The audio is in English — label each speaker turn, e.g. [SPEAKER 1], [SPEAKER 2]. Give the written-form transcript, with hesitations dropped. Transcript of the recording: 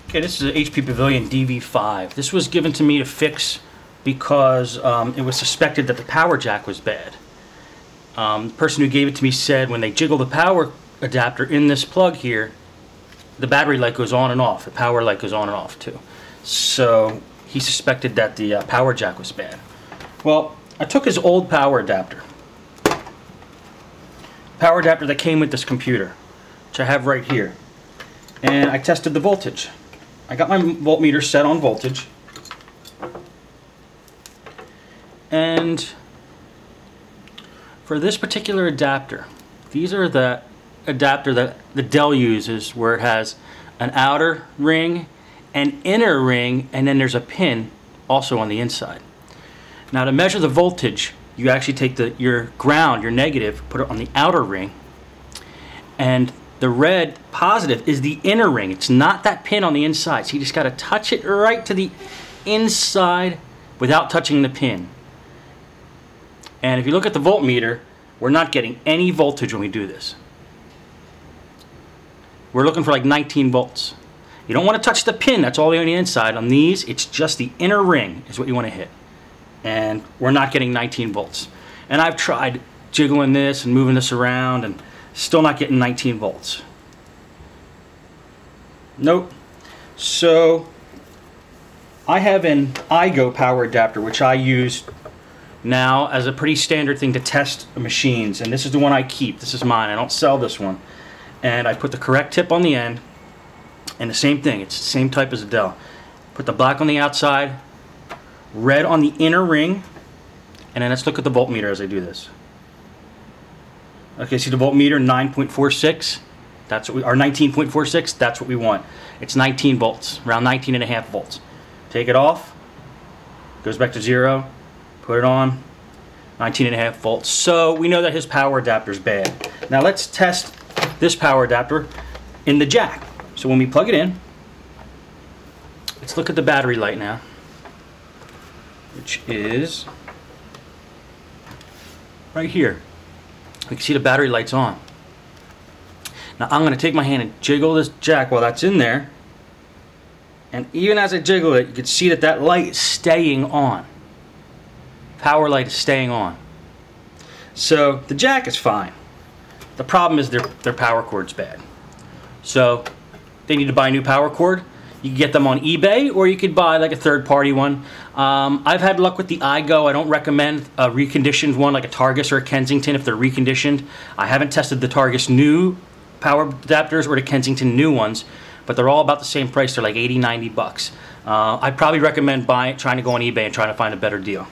[SPEAKER 1] Okay, this is an HP DV5. This was given to me to fix because it was suspected that the power jack was bad. The person who gave it to me said when they jiggle the power adapter in this plug here, the battery light goes on and off. The power light goes on and off too. So he suspected that the power jack was bad. Well, I took his old power adapter that came with this computer, which I have right here, and I tested the voltage. I got my voltmeter set on voltage, and for this particular adapter, these are the adapter that the Dell uses, where it has an outer ring, an inner ring, and then there's a pin also on the inside. Now to measure the voltage, you actually take your ground, your negative, put it on the outer ring, and the red positive is the inner ring. It's not that pin on the inside. So you just got to touch it right to the inside without touching the pin. And if you look at the voltmeter, we're not getting any voltage when we do this. We're looking for like 19 volts. You don't want to touch the pin. That's all on the inside. On these, it's just the inner ring is what you want to hit. And we're not getting 19 volts. And I've tried jiggling this and moving this around and still not getting 19 volts. Nope. So I have an iGo power adapter, which I use now as a pretty standard thing to test machines, and this is the one I keep. This is mine. I don't sell this one. And I put the correct tip on the end, and the same thing. It's the same type as a Dell. Put the black on the outside, red on the inner ring, and then let's look at the voltmeter as I do this. Okay, see the voltmeter, 9.46. That's what we are, 19.46. That's what we want. It's 19 volts, around 19.5 volts. Take it off, goes back to 0. Put it on, 19.5 volts. So we know that his power adapter is bad. Now let's test this power adapter in the jack. So when we plug it in, let's look at the battery light now, which is right here. We can see the battery light's on. Now I'm going to take my hand and jiggle this jack while that's in there, and even as I jiggle it, you can see that that light is staying on. Power light is staying on. So the jack is fine. The problem is their power cord's bad. So they need to buy a new power cord. You can get them on eBay, or you could buy like a third-party one. I've had luck with the iGo. I don't recommend a reconditioned one like a Targus or a Kensington if they're reconditioned. I haven't tested the Targus new power adapters or the Kensington new ones, but they're all about the same price. They're like 80, 90 bucks. I'd probably recommend trying to go on eBay and trying to find a better deal.